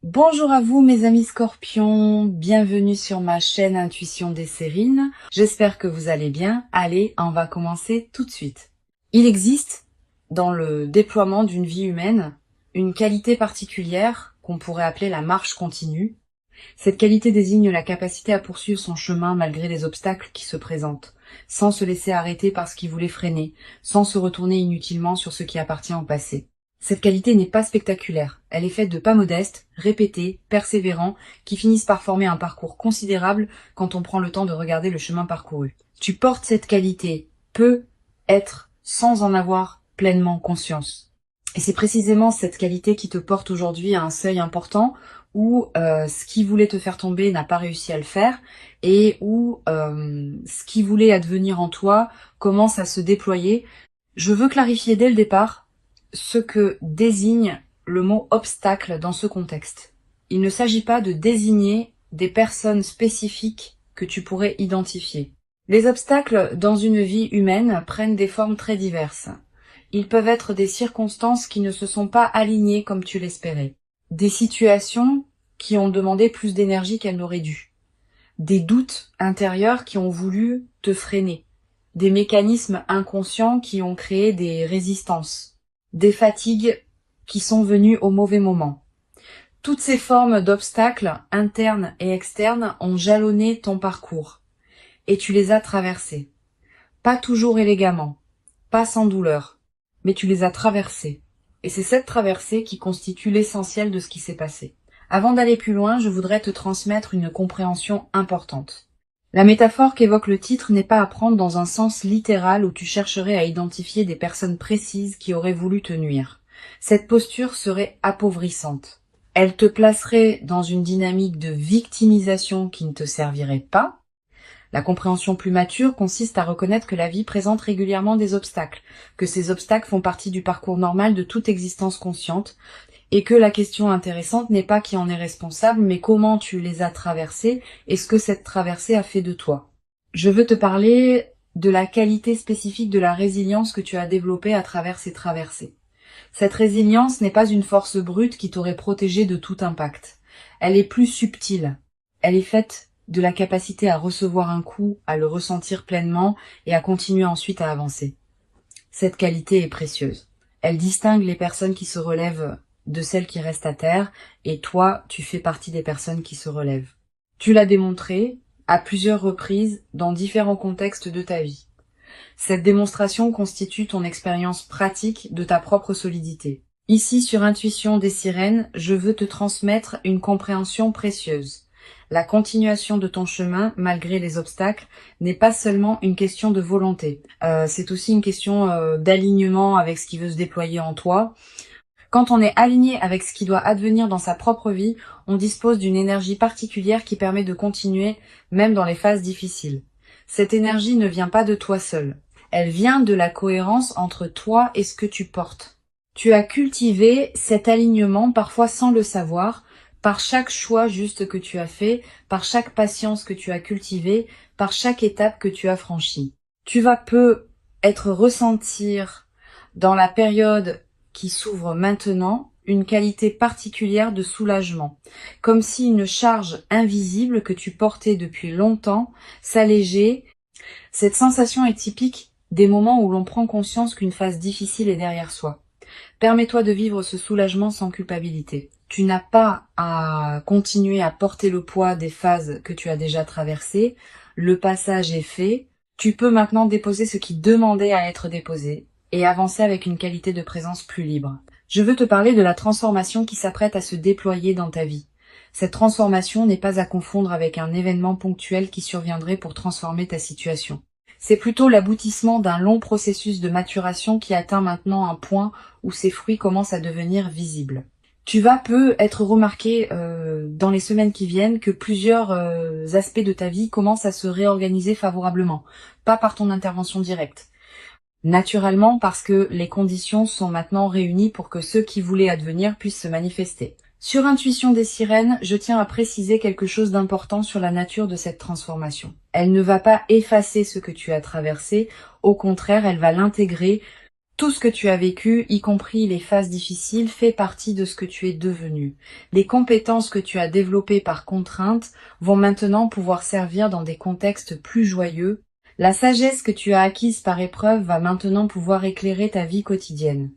Bonjour à vous mes amis scorpions, bienvenue sur ma chaîne Intuition des Sérines. J'espère que vous allez bien. Allez, on va commencer tout de suite. Il existe, dans le déploiement d'une vie humaine, une qualité particulière qu'on pourrait appeler la marche continue. Cette qualité désigne la capacité à poursuivre son chemin malgré les obstacles qui se présentent, sans se laisser arrêter par ce qui voulait freiner, sans se retourner inutilement sur ce qui appartient au passé. Cette qualité n'est pas spectaculaire, elle est faite de pas modestes, répétés, persévérants, qui finissent par former un parcours considérable quand on prend le temps de regarder le chemin parcouru. Tu portes cette qualité, peut être sans en avoir pleinement conscience. Et c'est précisément cette qualité qui te porte aujourd'hui à un seuil important où ce qui voulait te faire tomber n'a pas réussi à le faire et où ce qui voulait advenir en toi commence à se déployer. Je veux clarifier dès le départ ce que désigne le mot obstacle dans ce contexte. Il ne s'agit pas de désigner des personnes spécifiques que tu pourrais identifier. Les obstacles dans une vie humaine prennent des formes très diverses. Ils peuvent être des circonstances qui ne se sont pas alignées comme tu l'espérais. Des situations qui ont demandé plus d'énergie qu'elles n'auraient dû. Des doutes intérieurs qui ont voulu te freiner. Des mécanismes inconscients qui ont créé des résistances. Des fatigues qui sont venues au mauvais moment. Toutes ces formes d'obstacles, internes et externes, ont jalonné ton parcours. Et tu les as traversés. Pas toujours élégamment, pas sans douleur, mais tu les as traversés. Et c'est cette traversée qui constitue l'essentiel de ce qui s'est passé. Avant d'aller plus loin, je voudrais te transmettre une compréhension importante. La métaphore qu'évoque le titre n'est pas à prendre dans un sens littéral où tu chercherais à identifier des personnes précises qui auraient voulu te nuire. Cette posture serait appauvrissante. Elle te placerait dans une dynamique de victimisation qui ne te servirait pas. La compréhension plus mature consiste à reconnaître que la vie présente régulièrement des obstacles, que ces obstacles font partie du parcours normal de toute existence consciente, et que la question intéressante n'est pas qui en est responsable, mais comment tu les as traversés et ce que cette traversée a fait de toi. Je veux te parler de la qualité spécifique de la résilience que tu as développée à travers ces traversées. Cette résilience n'est pas une force brute qui t'aurait protégé de tout impact. Elle est plus subtile. Elle est faite de la capacité à recevoir un coup, à le ressentir pleinement et à continuer ensuite à avancer. Cette qualité est précieuse. Elle distingue les personnes qui se relèvent de celles qui restent à terre, et toi, tu fais partie des personnes qui se relèvent. Tu l'as démontré à plusieurs reprises dans différents contextes de ta vie. Cette démonstration constitue ton expérience pratique de ta propre solidité. Ici, sur Intuition des Sirènes, je veux te transmettre une compréhension précieuse. La continuation de ton chemin, malgré les obstacles, n'est pas seulement une question de volonté. C'est aussi une question d'alignement avec ce qui veut se déployer en toi. Quand on est aligné avec ce qui doit advenir dans sa propre vie, on dispose d'une énergie particulière qui permet de continuer même dans les phases difficiles. Cette énergie ne vient pas de toi seul. Elle vient de la cohérence entre toi et ce que tu portes. Tu as cultivé cet alignement parfois sans le savoir, par chaque choix juste que tu as fait, par chaque patience que tu as cultivée, par chaque étape que tu as franchie. Tu vas peu être ressentir dans la période qui s'ouvre maintenant une qualité particulière de soulagement, comme si une charge invisible que tu portais depuis longtemps s'allégeait. Cette sensation est typique des moments où l'on prend conscience qu'une phase difficile est derrière soi. Permets-toi de vivre ce soulagement sans culpabilité. Tu n'as pas à continuer à porter le poids des phases que tu as déjà traversées. Le passage est fait. Tu peux maintenant déposer ce qui demandait à être déposé et avancer avec une qualité de présence plus libre. Je veux te parler de la transformation qui s'apprête à se déployer dans ta vie. Cette transformation n'est pas à confondre avec un événement ponctuel qui surviendrait pour transformer ta situation. C'est plutôt l'aboutissement d'un long processus de maturation qui atteint maintenant un point où ses fruits commencent à devenir visibles. Tu vas peu être remarqué dans les semaines qui viennent que plusieurs aspects de ta vie commencent à se réorganiser favorablement, pas par ton intervention directe. Naturellement parce que les conditions sont maintenant réunies pour que ceux qui voulaient advenir puissent se manifester. Sur Intuition des Sirènes, je tiens à préciser quelque chose d'important sur la nature de cette transformation. Elle ne va pas effacer ce que tu as traversé, au contraire, elle va l'intégrer Tout ce que tu as vécu, y compris les phases difficiles, fait partie de ce que tu es devenu. Les compétences que tu as développées par contrainte vont maintenant pouvoir servir dans des contextes plus joyeux. La sagesse que tu as acquise par épreuve va maintenant pouvoir éclairer ta vie quotidienne.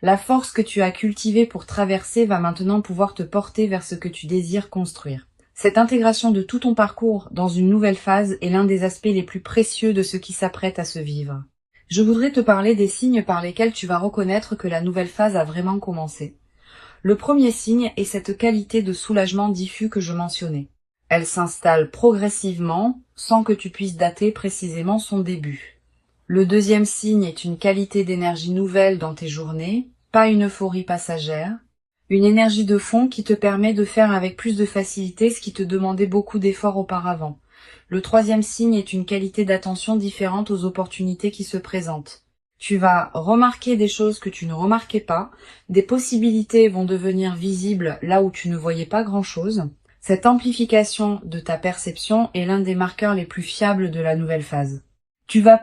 La force que tu as cultivée pour traverser va maintenant pouvoir te porter vers ce que tu désires construire. Cette intégration de tout ton parcours dans une nouvelle phase est l'un des aspects les plus précieux de ce qui s'apprête à se vivre. Je voudrais te parler des signes par lesquels tu vas reconnaître que la nouvelle phase a vraiment commencé. Le premier signe est cette qualité de soulagement diffus que je mentionnais. Elle s'installe progressivement, sans que tu puisses dater précisément son début. Le deuxième signe est une qualité d'énergie nouvelle dans tes journées, pas une euphorie passagère, une énergie de fond qui te permet de faire avec plus de facilité ce qui te demandait beaucoup d'efforts auparavant. Le troisième signe est une qualité d'attention différente aux opportunités qui se présentent. Tu vas remarquer des choses que tu ne remarquais pas, des possibilités vont devenir visibles là où tu ne voyais pas grand-chose. Cette amplification de ta perception est l'un des marqueurs les plus fiables de la nouvelle phase. Tu vas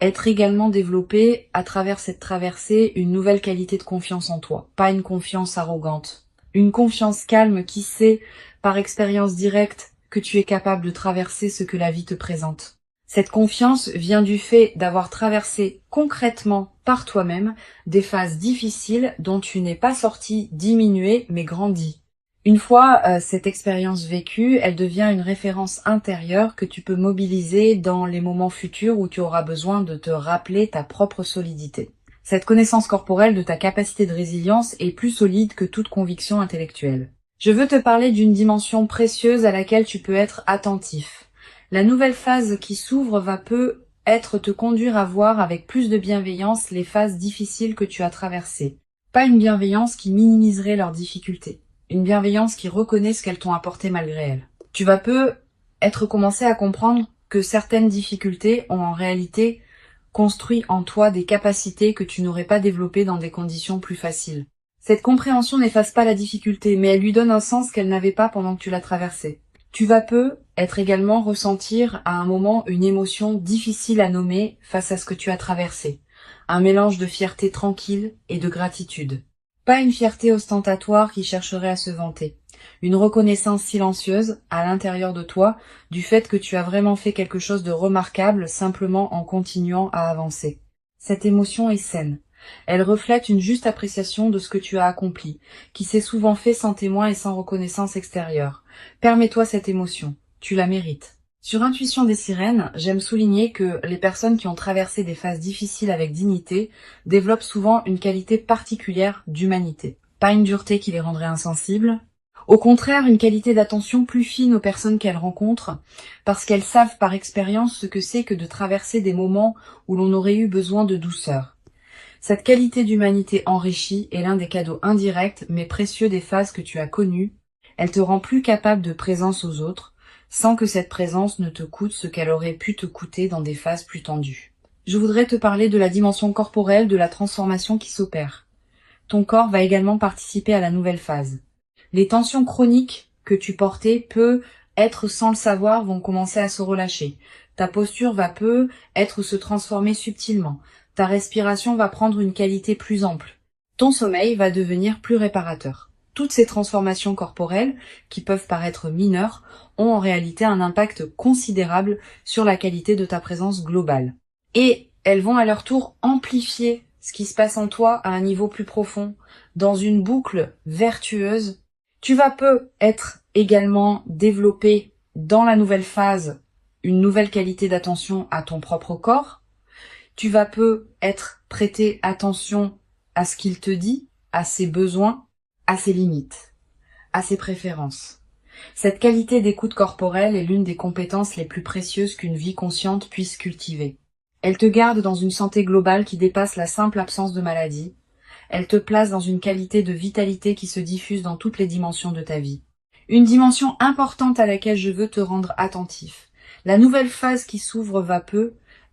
être également développé à travers cette traversée une nouvelle qualité de confiance en toi, pas une confiance arrogante. Une confiance calme qui sait, par expérience directe, que tu es capable de traverser ce que la vie te présente. Cette confiance vient du fait d'avoir traversé concrètement par toi-même des phases difficiles dont tu n'es pas sorti diminué mais grandi. Une fois cette expérience vécue, elle devient une référence intérieure que tu peux mobiliser dans les moments futurs où tu auras besoin de te rappeler ta propre solidité. Cette connaissance corporelle de ta capacité de résilience est plus solide que toute conviction intellectuelle. Je veux te parler d'une dimension précieuse à laquelle tu peux être attentif. La nouvelle phase qui s'ouvre va peut-être te conduire à voir avec plus de bienveillance les phases difficiles que tu as traversées. Pas une bienveillance qui minimiserait leurs difficultés. Une bienveillance qui reconnaît ce qu'elles t'ont apporté malgré elles. Tu vas peut-être commencer à comprendre que certaines difficultés ont en réalité construit en toi des capacités que tu n'aurais pas développées dans des conditions plus faciles. Cette compréhension n'efface pas la difficulté, mais elle lui donne un sens qu'elle n'avait pas pendant que tu la traversais. Tu vas peut-être également ressentir à un moment une émotion difficile à nommer face à ce que tu as traversé. Un mélange de fierté tranquille et de gratitude. Pas une fierté ostentatoire qui chercherait à se vanter. Une reconnaissance silencieuse, à l'intérieur de toi, du fait que tu as vraiment fait quelque chose de remarquable simplement en continuant à avancer. Cette émotion est saine. Elle reflète une juste appréciation de ce que tu as accompli, qui s'est souvent fait sans témoin et sans reconnaissance extérieure. Permets-toi cette émotion. Tu la mérites. Sur Intuition des sirènes, j'aime souligner que les personnes qui ont traversé des phases difficiles avec dignité développent souvent une qualité particulière d'humanité. Pas une dureté qui les rendrait insensibles. Au contraire, une qualité d'attention plus fine aux personnes qu'elles rencontrent, parce qu'elles savent par expérience ce que c'est que de traverser des moments où l'on aurait eu besoin de douceur. Cette qualité d'humanité enrichie est l'un des cadeaux indirects mais précieux des phases que tu as connues. Elle te rend plus capable de présence aux autres, sans que cette présence ne te coûte ce qu'elle aurait pu te coûter dans des phases plus tendues. Je voudrais te parler de la dimension corporelle de la transformation qui s'opère. Ton corps va également participer à la nouvelle phase. Les tensions chroniques que tu portais peut-être sans le savoir vont commencer à se relâcher. Ta posture va peut-être se transformer subtilement. Ta respiration va prendre une qualité plus ample. Ton sommeil va devenir plus réparateur. Toutes ces transformations corporelles, qui peuvent paraître mineures, ont en réalité un impact considérable sur la qualité de ta présence globale. Et elles vont à leur tour amplifier ce qui se passe en toi à un niveau plus profond, dans une boucle vertueuse. Tu vas peut-être également développer dans la nouvelle phase une nouvelle qualité d'attention à ton propre corps. Tu vas peut-être prêter attention à ce qu'il te dit, à ses besoins, à ses limites, à ses préférences. Cette qualité d'écoute corporelle est l'une des compétences les plus précieuses qu'une vie consciente puisse cultiver. Elle te garde dans une santé globale qui dépasse la simple absence de maladie. Elle te place dans une qualité de vitalité qui se diffuse dans toutes les dimensions de ta vie. Une dimension importante à laquelle je veux te rendre attentif. La nouvelle phase qui s'ouvre va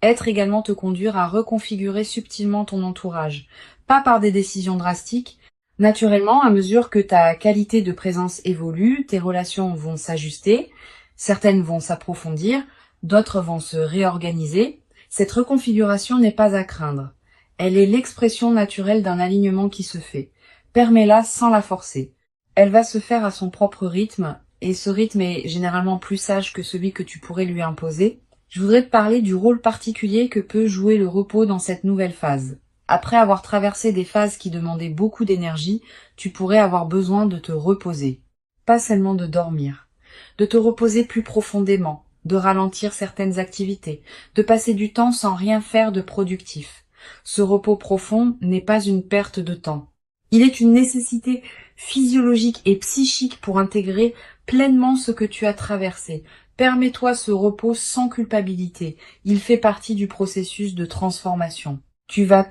être également te conduire à reconfigurer subtilement ton entourage. Pas par des décisions drastiques. Naturellement, à mesure que ta qualité de présence évolue, tes relations vont s'ajuster, certaines vont s'approfondir, d'autres vont se réorganiser. Cette reconfiguration n'est pas à craindre. Elle est l'expression naturelle d'un alignement qui se fait. Permets-la sans la forcer. Elle va se faire à son propre rythme, et ce rythme est généralement plus sage que celui que tu pourrais lui imposer. Je voudrais te parler du rôle particulier que peut jouer le repos dans cette nouvelle phase. Après avoir traversé des phases qui demandaient beaucoup d'énergie, tu pourrais avoir besoin de te reposer. Pas seulement de dormir. De te reposer plus profondément, de ralentir certaines activités, de passer du temps sans rien faire de productif. Ce repos profond n'est pas une perte de temps. Il est une nécessité physiologique et psychique pour intégrer pleinement ce que tu as traversé. Permets-toi ce repos sans culpabilité. Il fait partie du processus de transformation. Tu vas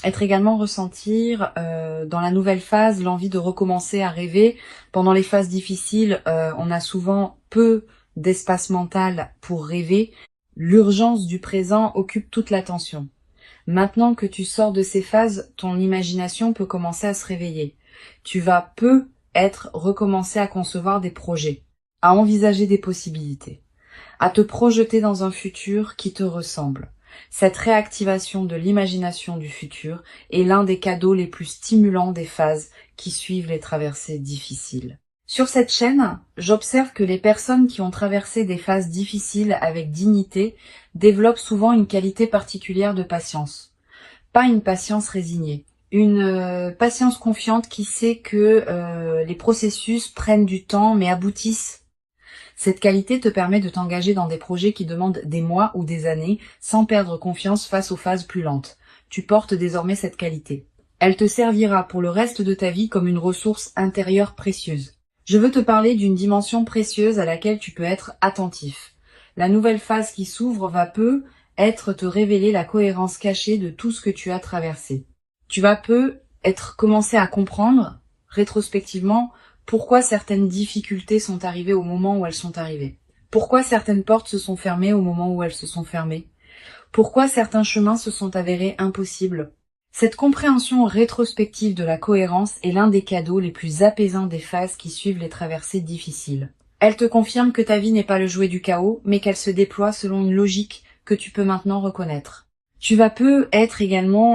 être également ressentir dans la nouvelle phase l'envie de recommencer à rêver. Pendant les phases difficiles, on a souvent peu d'espace mental pour rêver. L'urgence du présent occupe toute l'attention. Maintenant que tu sors de ces phases, ton imagination peut commencer à se réveiller. Tu vas recommencer à concevoir des projets, à envisager des possibilités, à te projeter dans un futur qui te ressemble. Cette réactivation de l'imagination du futur est l'un des cadeaux les plus stimulants des phases qui suivent les traversées difficiles. Sur cette chaîne, j'observe que les personnes qui ont traversé des phases difficiles avec dignité développent souvent une qualité particulière de patience. Pas une patience résignée, une patience confiante qui sait que les processus prennent du temps mais aboutissent. Cette qualité te permet de t'engager dans des projets qui demandent des mois ou des années sans perdre confiance face aux phases plus lentes. Tu portes désormais cette qualité. Elle te servira pour le reste de ta vie comme une ressource intérieure précieuse. Je veux te parler d'une dimension précieuse à laquelle tu peux être attentif. La nouvelle phase qui s'ouvre va te révéler la cohérence cachée de tout ce que tu as traversé. Tu vas commencer à comprendre, rétrospectivement, pourquoi certaines difficultés sont arrivées au moment où elles sont arrivées. Pourquoi certaines portes se sont fermées au moment où elles se sont fermées. Pourquoi certains chemins se sont avérés impossibles. Cette compréhension rétrospective de la cohérence est l'un des cadeaux les plus apaisants des phases qui suivent les traversées difficiles. Elle te confirme que ta vie n'est pas le jouet du chaos, mais qu'elle se déploie selon une logique que tu peux maintenant reconnaître. Tu vas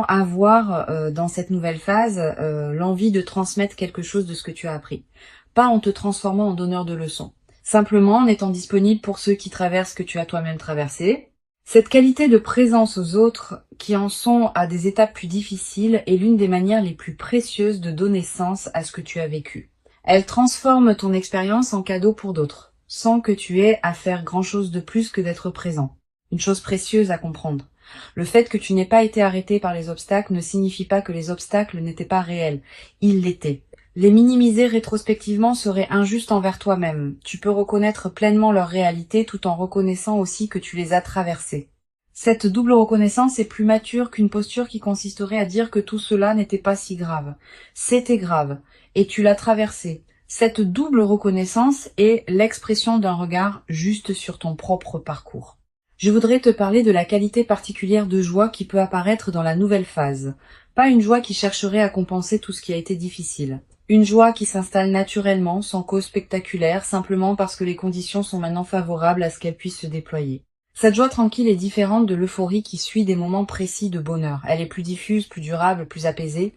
avoir dans cette nouvelle phase l'envie de transmettre quelque chose de ce que tu as appris. Pas en te transformant en donneur de leçons. Simplement en étant disponible pour ceux qui traversent ce que tu as toi-même traversé. Cette qualité de présence aux autres qui en sont à des étapes plus difficiles est l'une des manières les plus précieuses de donner sens à ce que tu as vécu. Elle transforme ton expérience en cadeau pour d'autres, sans que tu aies à faire grand-chose de plus que d'être présent. Une chose précieuse à comprendre. Le fait que tu n'aies pas été arrêté par les obstacles ne signifie pas que les obstacles n'étaient pas réels. Ils l'étaient. Les minimiser rétrospectivement serait injuste envers toi-même. Tu peux reconnaître pleinement leur réalité tout en reconnaissant aussi que tu les as traversés. Cette double reconnaissance est plus mature qu'une posture qui consisterait à dire que tout cela n'était pas si grave. C'était grave, et tu l'as traversé. Cette double reconnaissance est l'expression d'un regard juste sur ton propre parcours. Je voudrais te parler de la qualité particulière de joie qui peut apparaître dans la nouvelle phase. Pas une joie qui chercherait à compenser tout ce qui a été difficile. Une joie qui s'installe naturellement, sans cause spectaculaire, simplement parce que les conditions sont maintenant favorables à ce qu'elle puisse se déployer. Cette joie tranquille est différente de l'euphorie qui suit des moments précis de bonheur. Elle est plus diffuse, plus durable, plus apaisée.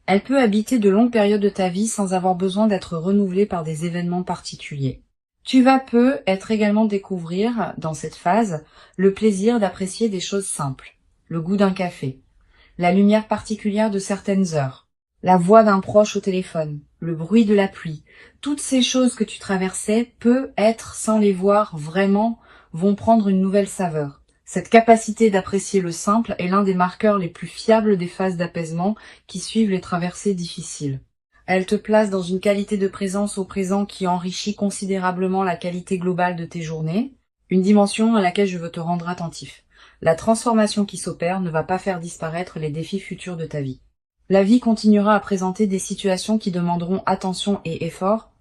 Elle peut habiter de longues périodes de ta vie sans avoir besoin d'être renouvelée par des événements particuliers. Tu vas être également découvrir, dans cette phase, le plaisir d'apprécier des choses simples. Le goût d'un café, la lumière particulière de certaines heures, la voix d'un proche au téléphone, le bruit de la pluie. Toutes ces choses que tu traversais, sans les voir vraiment, vont prendre une nouvelle saveur. Cette capacité d'apprécier le simple est l'un des marqueurs les plus fiables des phases d'apaisement qui suivent les traversées difficiles. Elle te place dans une qualité de présence au présent qui enrichit considérablement la qualité globale de tes journées, une dimension à laquelle je veux te rendre attentif. La transformation qui s'opère ne va pas faire disparaître les défis futurs de ta vie. La vie continuera à présenter des situations qui demanderont attention et effort,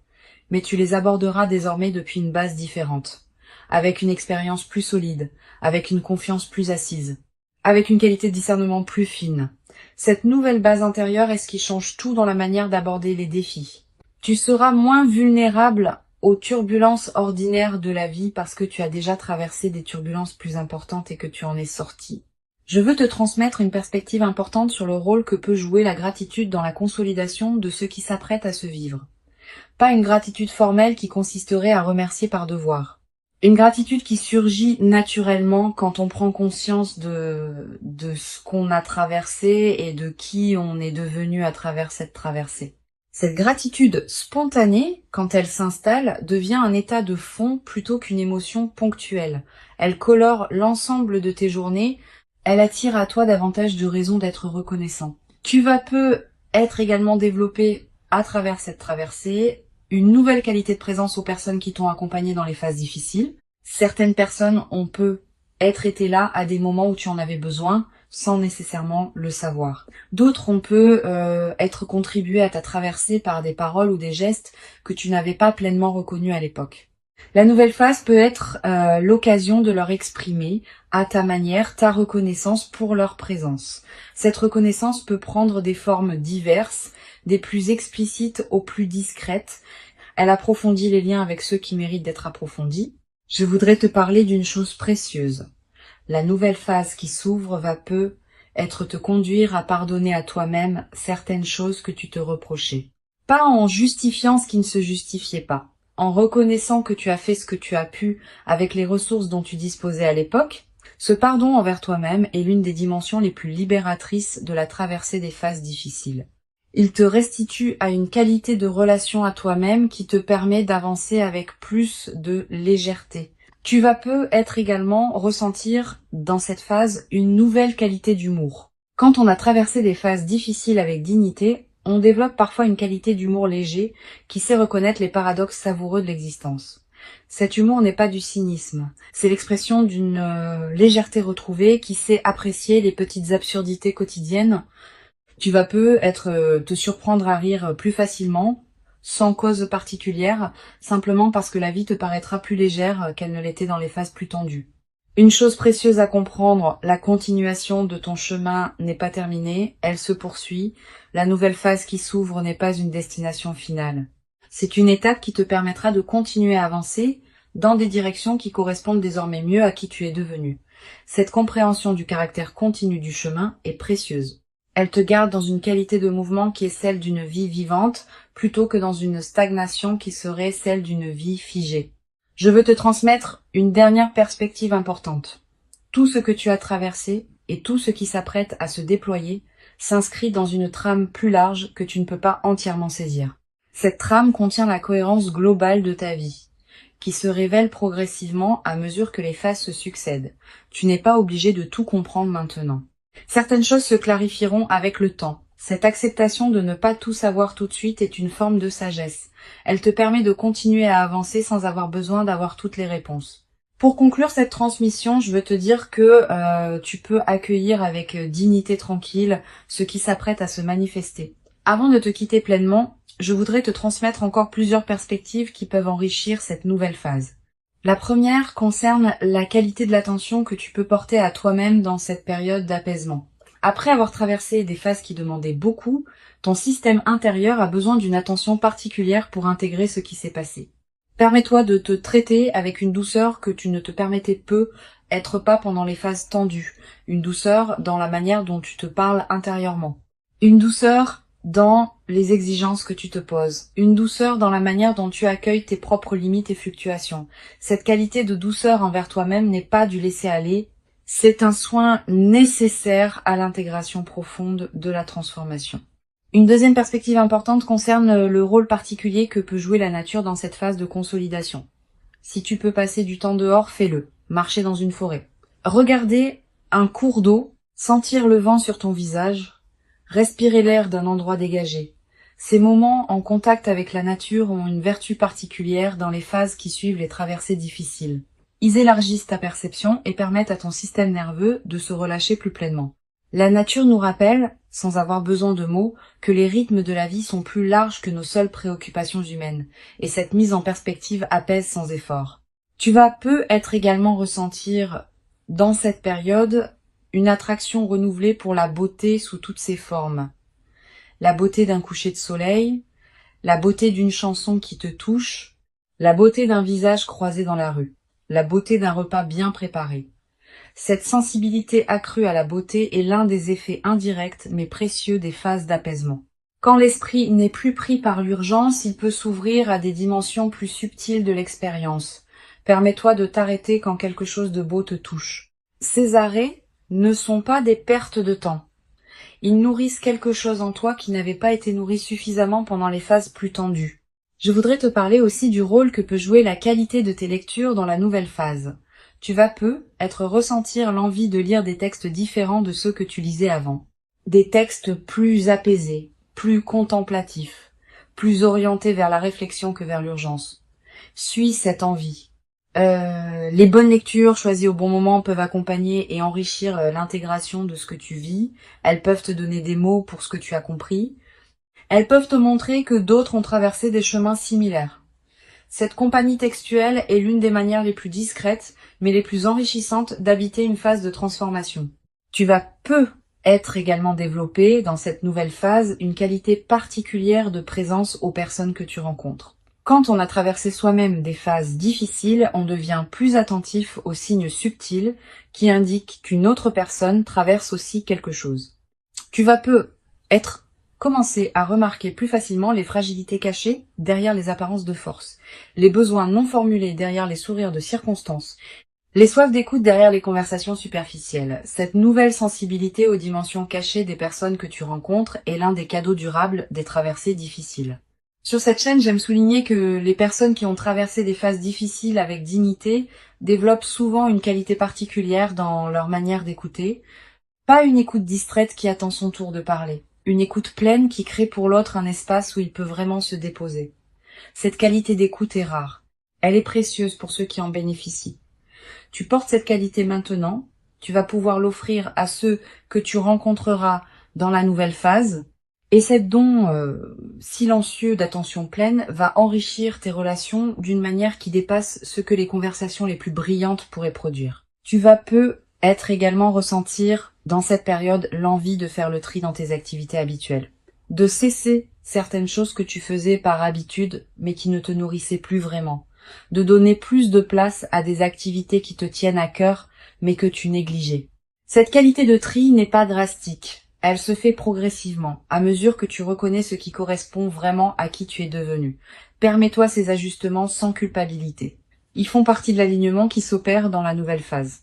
mais tu les aborderas désormais depuis une base différente, avec une expérience plus solide, avec une confiance plus assise, avec une qualité de discernement plus fine. Cette nouvelle base intérieure est ce qui change tout dans la manière d'aborder les défis. Tu seras moins vulnérable aux turbulences ordinaires de la vie parce que tu as déjà traversé des turbulences plus importantes et que tu en es sorti. Je veux te transmettre une perspective importante sur le rôle que peut jouer la gratitude dans la consolidation de ceux qui s'apprêtent à se vivre. Pas une gratitude formelle qui consisterait à remercier par devoir. Une gratitude qui surgit naturellement quand on prend conscience de ce qu'on a traversé et de qui on est devenu à travers cette traversée. Cette gratitude spontanée, quand elle s'installe, devient un état de fond plutôt qu'une émotion ponctuelle. Elle colore l'ensemble de tes journées, elle attire à toi davantage de raisons d'être reconnaissant. Tu vas peu être également développé à travers cette traversée, une nouvelle qualité de présence aux personnes qui t'ont accompagné dans les phases difficiles. Certaines personnes ont pu être été là à des moments où tu en avais besoin, sans nécessairement le savoir. D'autres ont pu être contribués à ta traversée par des paroles ou des gestes que tu n'avais pas pleinement reconnus à l'époque. La nouvelle phase peut être l'occasion de leur exprimer à ta manière ta reconnaissance pour leur présence. Cette reconnaissance peut prendre des formes diverses, des plus explicites aux plus discrètes. Elle approfondit les liens avec ceux qui méritent d'être approfondis. Je voudrais te parler d'une chose précieuse. La nouvelle phase qui s'ouvre va peu être te conduire à pardonner à toi-même certaines choses que tu te reprochais. Pas en justifiant ce qui ne se justifiait pas, en reconnaissant que tu as fait ce que tu as pu avec les ressources dont tu disposais à l'époque. Ce pardon envers toi-même est l'une des dimensions les plus libératrices de la traversée des phases difficiles. Il te restitue à une qualité de relation à toi-même qui te permet d'avancer avec plus de légèreté. Tu vas peu être également ressentir dans cette phase une nouvelle qualité d'humour. Quand on a traversé des phases difficiles avec dignité, on développe parfois une qualité d'humour léger qui sait reconnaître les paradoxes savoureux de l'existence. Cet humour n'est pas du cynisme, c'est l'expression d'une légèreté retrouvée qui sait apprécier les petites absurdités quotidiennes. Tu vas peu te surprendre à rire plus facilement, sans cause particulière, simplement parce que la vie te paraîtra plus légère qu'elle ne l'était dans les phases plus tendues. Une chose précieuse à comprendre, la continuation de ton chemin n'est pas terminée, elle se poursuit. La nouvelle phase qui s'ouvre n'est pas une destination finale. C'est une étape qui te permettra de continuer à avancer dans des directions qui correspondent désormais mieux à qui tu es devenu. Cette compréhension du caractère continu du chemin est précieuse. Elle te garde dans une qualité de mouvement qui est celle d'une vie vivante, plutôt que dans une stagnation qui serait celle d'une vie figée. Je veux te transmettre une dernière perspective importante. Tout ce que tu as traversé et tout ce qui s'apprête à se déployer s'inscrit dans une trame plus large que tu ne peux pas entièrement saisir. Cette trame contient la cohérence globale de ta vie, qui se révèle progressivement à mesure que les phases se succèdent. Tu n'es pas obligé de tout comprendre maintenant. Certaines choses se clarifieront avec le temps. Cette acceptation de ne pas tout savoir tout de suite est une forme de sagesse. Elle te permet de continuer à avancer sans avoir besoin d'avoir toutes les réponses. Pour conclure cette transmission, je veux te dire que tu peux accueillir avec dignité tranquille ce qui s'apprête à se manifester. Avant de te quitter pleinement, je voudrais te transmettre encore plusieurs perspectives qui peuvent enrichir cette nouvelle phase. La première concerne la qualité de l'attention que tu peux porter à toi-même dans cette période d'apaisement. Après avoir traversé des phases qui demandaient beaucoup, ton système intérieur a besoin d'une attention particulière pour intégrer ce qui s'est passé. Permets-toi de te traiter avec une douceur que tu ne te permettais peu être pas pendant les phases tendues, une douceur dans la manière dont tu te parles intérieurement, une douceur dans les exigences que tu te poses, une douceur dans la manière dont tu accueilles tes propres limites et fluctuations. Cette qualité de douceur envers toi-même n'est pas du laisser-aller, c'est un soin nécessaire à l'intégration profonde de la transformation. Une deuxième perspective importante concerne le rôle particulier que peut jouer la nature dans cette phase de consolidation. Si tu peux passer du temps dehors, fais-le. Marcher dans une forêt. Regarder un cours d'eau, sentir le vent sur ton visage, respirer l'air d'un endroit dégagé. Ces moments en contact avec la nature ont une vertu particulière dans les phases qui suivent les traversées difficiles. Ils élargissent ta perception et permettent à ton système nerveux de se relâcher plus pleinement. La nature nous rappelle, sans avoir besoin de mots, que les rythmes de la vie sont plus larges que nos seules préoccupations humaines, et cette mise en perspective apaise sans effort. Tu vas peu être également ressentir, dans cette période, une attraction renouvelée pour la beauté sous toutes ses formes. La beauté d'un coucher de soleil, la beauté d'une chanson qui te touche, la beauté d'un visage croisé dans la rue, la beauté d'un repas bien préparé. Cette sensibilité accrue à la beauté est l'un des effets indirects mais précieux des phases d'apaisement. Quand l'esprit n'est plus pris par l'urgence, il peut s'ouvrir à des dimensions plus subtiles de l'expérience. Permets-toi de t'arrêter quand quelque chose de beau te touche. Ces arrêts ne sont pas des pertes de temps. Ils nourrissent quelque chose en toi qui n'avait pas été nourri suffisamment pendant les phases plus tendues. Je voudrais te parler aussi du rôle que peut jouer la qualité de tes lectures dans la nouvelle phase. Tu vas ressentir l'envie de lire des textes différents de ceux que tu lisais avant. Des textes plus apaisés, plus contemplatifs, plus orientés vers la réflexion que vers l'urgence. Suis cette envie. Les bonnes lectures choisies au bon moment peuvent accompagner et enrichir l'intégration de ce que tu vis. Elles peuvent te donner des mots pour ce que tu as compris. Elles peuvent te montrer que d'autres ont traversé des chemins similaires. Cette compagnie textuelle est l'une des manières les plus discrètes, mais les plus enrichissantes d'habiter une phase de transformation. Tu vas être également développé dans cette nouvelle phase une qualité particulière de présence aux personnes que tu rencontres. Quand on a traversé soi-même des phases difficiles, on devient plus attentif aux signes subtils qui indiquent qu'une autre personne traverse aussi quelque chose. Tu vas commencer à remarquer plus facilement les fragilités cachées derrière les apparences de force, les besoins non formulés derrière les sourires de circonstance, les soifs d'écoute derrière les conversations superficielles. Cette nouvelle sensibilité aux dimensions cachées des personnes que tu rencontres est l'un des cadeaux durables des traversées difficiles. Sur cette chaîne, j'aime souligner que les personnes qui ont traversé des phases difficiles avec dignité développent souvent une qualité particulière dans leur manière d'écouter. Pas une écoute distraite qui attend son tour de parler. Une écoute pleine qui crée pour l'autre un espace où il peut vraiment se déposer. Cette qualité d'écoute est rare. Elle est précieuse pour ceux qui en bénéficient. Tu portes cette qualité maintenant, tu vas pouvoir l'offrir à ceux que tu rencontreras dans la nouvelle phase, et cet don silencieux d'attention pleine va enrichir tes relations d'une manière qui dépasse ce que les conversations les plus brillantes pourraient produire. Tu vas être également ressentir dans cette période l'envie de faire le tri dans tes activités habituelles, de cesser certaines choses que tu faisais par habitude mais qui ne te nourrissaient plus vraiment, de donner plus de place à des activités qui te tiennent à cœur mais que tu négligeais. Cette qualité de tri n'est pas drastique, elle se fait progressivement, à mesure que tu reconnais ce qui correspond vraiment à qui tu es devenu. Permets-toi ces ajustements sans culpabilité. Ils font partie de l'alignement qui s'opère dans la nouvelle phase.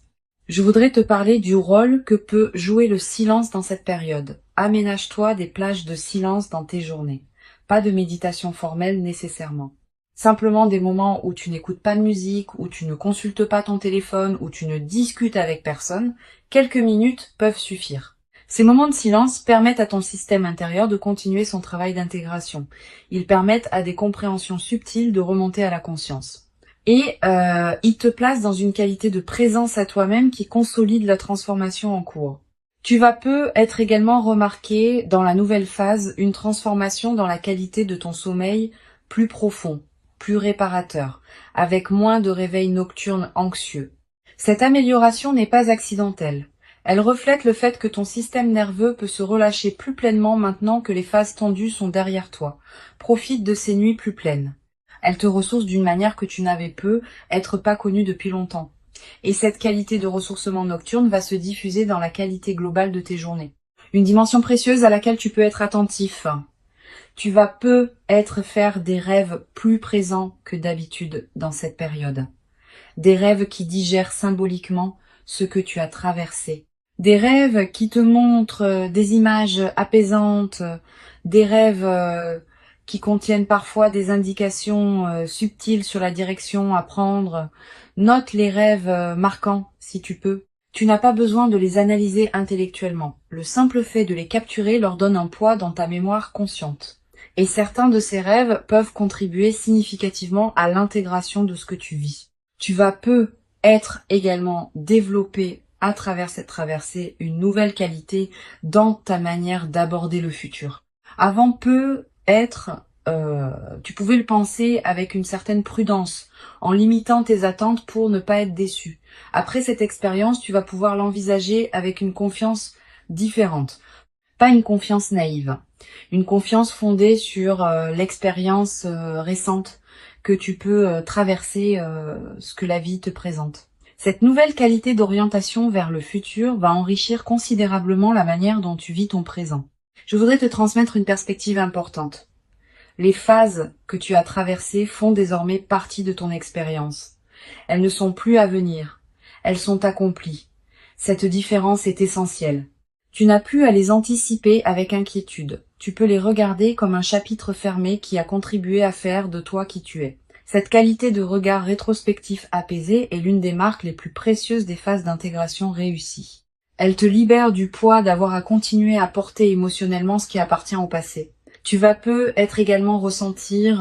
Je voudrais te parler du rôle que peut jouer le silence dans cette période. Aménage-toi des plages de silence dans tes journées. Pas de méditation formelle nécessairement. Simplement des moments où tu n'écoutes pas de musique, où tu ne consultes pas ton téléphone, où tu ne discutes avec personne. Quelques minutes peuvent suffire. Ces moments de silence permettent à ton système intérieur de continuer son travail d'intégration. Ils permettent à des compréhensions subtiles de remonter à la conscience. Et il te place dans une qualité de présence à toi-même qui consolide la transformation en cours. Tu vas être également remarqué dans la nouvelle phase une transformation dans la qualité de ton sommeil plus profond, plus réparateur, avec moins de réveils nocturnes anxieux. Cette amélioration n'est pas accidentelle. Elle reflète le fait que ton système nerveux peut se relâcher plus pleinement maintenant que les phases tendues sont derrière toi. Profite de ces nuits plus pleines. Elle te ressource d'une manière que tu n'avais être pas connue depuis longtemps. Et cette qualité de ressourcement nocturne va se diffuser dans la qualité globale de tes journées. Une dimension précieuse à laquelle tu peux être attentif. Tu vas faire des rêves plus présents que d'habitude dans cette période. Des rêves qui digèrent symboliquement ce que tu as traversé. Des rêves qui te montrent des images apaisantes, des rêves qui contiennent parfois des indications subtiles sur la direction à prendre. Note les rêves marquants, si tu peux. Tu n'as pas besoin de les analyser intellectuellement. Le simple fait de les capturer leur donne un poids dans ta mémoire consciente. Et certains de ces rêves peuvent contribuer significativement à l'intégration de ce que tu vis. Tu vas être également développé à travers cette traversée une nouvelle qualité dans ta manière d'aborder le futur. Avant tu pouvais le penser avec une certaine prudence, en limitant tes attentes pour ne pas être déçu. Après cette expérience, tu vas pouvoir l'envisager avec une confiance différente. Pas une confiance naïve, une confiance fondée sur l'expérience récente que tu peux traverser ce que la vie te présente. Cette nouvelle qualité d'orientation vers le futur va enrichir considérablement la manière dont tu vis ton présent. Je voudrais te transmettre une perspective importante. Les phases que tu as traversées font désormais partie de ton expérience. Elles ne sont plus à venir. Elles sont accomplies. Cette différence est essentielle. Tu n'as plus à les anticiper avec inquiétude. Tu peux les regarder comme un chapitre fermé qui a contribué à faire de toi qui tu es. Cette qualité de regard rétrospectif apaisé est l'une des marques les plus précieuses des phases d'intégration réussies. Elle te libère du poids d'avoir à continuer à porter émotionnellement ce qui appartient au passé. Tu vas être également ressentir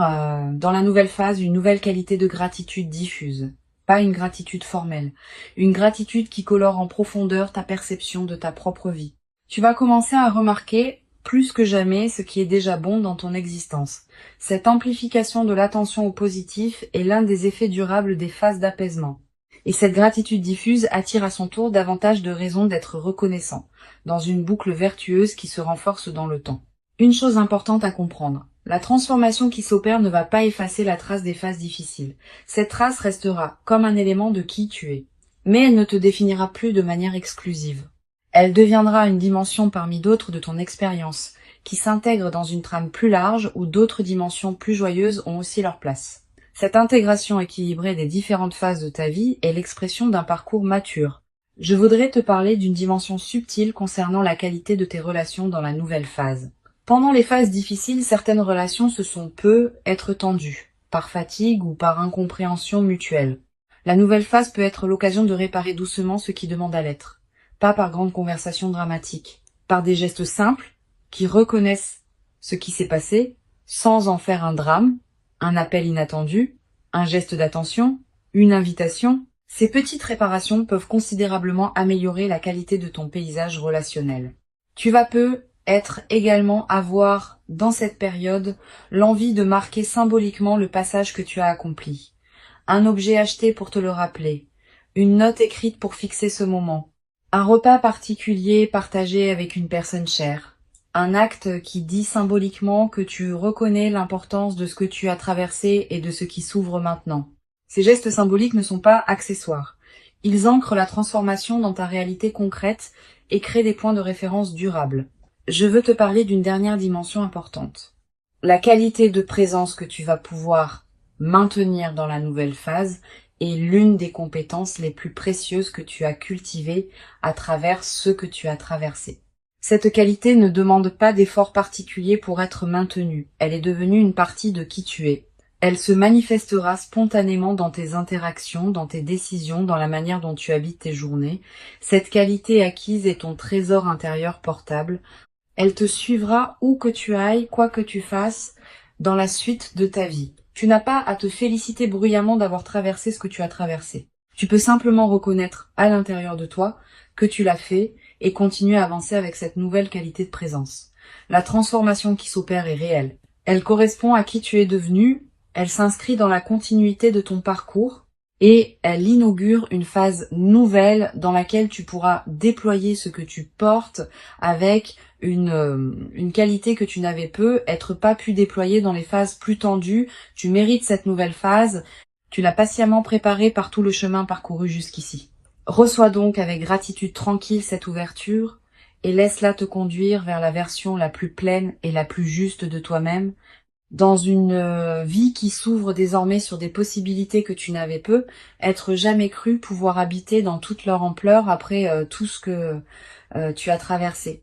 dans la nouvelle phase une nouvelle qualité de gratitude diffuse. Pas une gratitude formelle, une gratitude qui colore en profondeur ta perception de ta propre vie. Tu vas commencer à remarquer plus que jamais ce qui est déjà bon dans ton existence. Cette amplification de l'attention au positif est l'un des effets durables des phases d'apaisement. Et cette gratitude diffuse attire à son tour davantage de raisons d'être reconnaissant, dans une boucle vertueuse qui se renforce dans le temps. Une chose importante à comprendre, la transformation qui s'opère ne va pas effacer la trace des phases difficiles. Cette trace restera comme un élément de qui tu es, mais elle ne te définira plus de manière exclusive. Elle deviendra une dimension parmi d'autres de ton expérience, qui s'intègre dans une trame plus large où d'autres dimensions plus joyeuses ont aussi leur place. Cette intégration équilibrée des différentes phases de ta vie est l'expression d'un parcours mature. Je voudrais te parler d'une dimension subtile concernant la qualité de tes relations dans la nouvelle phase. Pendant les phases difficiles, certaines relations peut être tendues, par fatigue ou par incompréhension mutuelle. La nouvelle phase peut être l'occasion de réparer doucement ce qui demande à l'être. Pas par grandes conversations dramatiques, par des gestes simples qui reconnaissent ce qui s'est passé sans en faire un drame, un appel inattendu, un geste d'attention, une invitation. Ces petites réparations peuvent considérablement améliorer la qualité de ton paysage relationnel. Tu vas également avoir dans cette période l'envie de marquer symboliquement le passage que tu as accompli. Un objet acheté pour te le rappeler, une note écrite pour fixer ce moment, un repas particulier partagé avec une personne chère, un acte qui dit symboliquement que tu reconnais l'importance de ce que tu as traversé et de ce qui s'ouvre maintenant. Ces gestes symboliques ne sont pas accessoires. Ils ancrent la transformation dans ta réalité concrète et créent des points de référence durables. Je veux te parler d'une dernière dimension importante. La qualité de présence que tu vas pouvoir maintenir dans la nouvelle phase est l'une des compétences les plus précieuses que tu as cultivées à travers ce que tu as traversé. Cette qualité ne demande pas d'effort particulier pour être maintenue. Elle est devenue une partie de qui tu es. Elle se manifestera spontanément dans tes interactions, dans tes décisions, dans la manière dont tu habites tes journées. Cette qualité acquise est ton trésor intérieur portable. Elle te suivra où que tu ailles, quoi que tu fasses, dans la suite de ta vie. Tu n'as pas à te féliciter bruyamment d'avoir traversé ce que tu as traversé. Tu peux simplement reconnaître à l'intérieur de toi que tu l'as fait et continuer à avancer avec cette nouvelle qualité de présence. La transformation qui s'opère est réelle. Elle correspond à qui tu es devenu, elle s'inscrit dans la continuité de ton parcours et elle inaugure une phase nouvelle dans laquelle tu pourras déployer ce que tu portes avec une qualité que tu n'avais pas pu déployer dans les phases plus tendues. Tu mérites cette nouvelle phase, tu l'as patiemment préparée par tout le chemin parcouru jusqu'ici. Reçois donc avec gratitude tranquille cette ouverture et laisse-la te conduire vers la version la plus pleine et la plus juste de toi-même, dans une vie qui s'ouvre désormais sur des possibilités que tu n'avais être jamais cru pouvoir habiter dans toute leur ampleur après tout ce que tu as traversé.